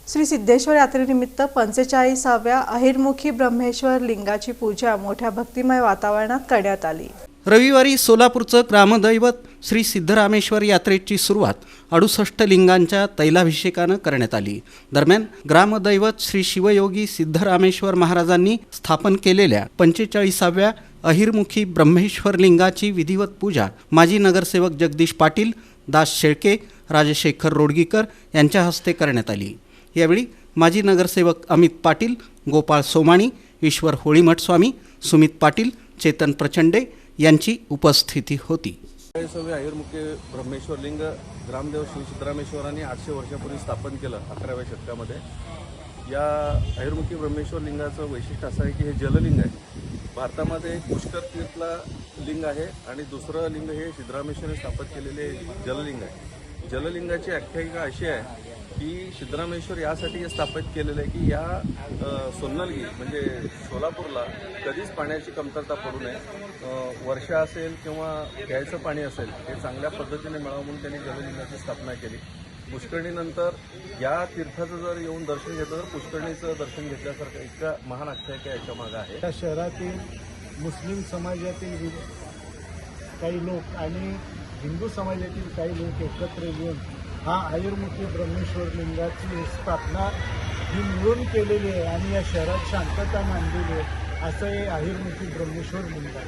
श्री सिद्धेश्वर यात्रेनिमित्त 45व्या अहिरमुखी ब्रह्मेश्वर लिंगाची पूजा मोठ्या भक्तिमय वातावरणात करण्यात आली। रविवारी सोलापूरचं ग्रामदैवत श्री सिद्धरामेश्वर यात्रेची सुरुवात 68 लिंगांच्या तैलाभिषेकानं करण्यात आली। दरम्यान ग्रामदैवत श्री शिवयोगी सिद्धरामेश्वर महाराजांनी स्थापन केलेल्या 45व्या अहिरमुखी ब्रह्मेश्वर लिंगाची विधिवत पूजा माजी नगरसेवक जगदीश पाटील, दास शेळके, राजशेखर रोडगीकर यांच्या हस्ते करण्यात आली। यावेळी माजी नगरसेवक अमित पाटील, गोपाळ सोमाणी, ईश्वर होळीमठ स्वामी, सुमित पाटील, चेतन प्रचंडे यांची उपस्थिती होती। अहिरमुखी ब्रह्मेश्वर लिंग ग्रामदेव श्री सिद्धरामेश्वरांनी 800 वर्षापूर्वी स्थापन केलं 11व्या शतकामध्ये। या अहिरमुखी ब्रह्मेश्वर लिंगाचं वैशिष्ट्य असं आहे की हे जललिंग आहे। भारतामध्ये एक पुष्कर तीर्थला लिंग आहे आणि दुसरं लिंग हे सिद्धरामेश्वरांनी स्थापित केलेले जललिंग आहे। जललिंगाची आख्यायिका अशी आहे की सिद्धरामेश्वर यासाठी स्थापित केलेलं आहे की या सोन्नलगी म्हणजे सोलापूरला कधीच पाण्याची कमतरता पडू नये। वर्षा असेल किंवा प्यायचं पाणी असेल हे चांगल्या पद्धतीने मिळावं म्हणून त्यांनी जललिंगाची स्थापना केली। पुष्करणीनंतर या तीर्थाचं जर येऊन दर्शन घेतलं तर पुष्करणीचं दर्शन घेतल्यासारखं इतका महान आख्यायिका याच्या मागं आहे। या शहरातील मुस्लिम समाजातील काही लोक आणि हिंदू समाजातील काही लोक एकत्र येऊन हा अहिरमुखी ब्रह्मेश्वर लिंगाची स्थापना ही मिळून केलेली आहे आणि या शहरात शांतता मानलेली आहे। असं हे अहिरमुखी ब्रह्मेश्वर लिंग आहे।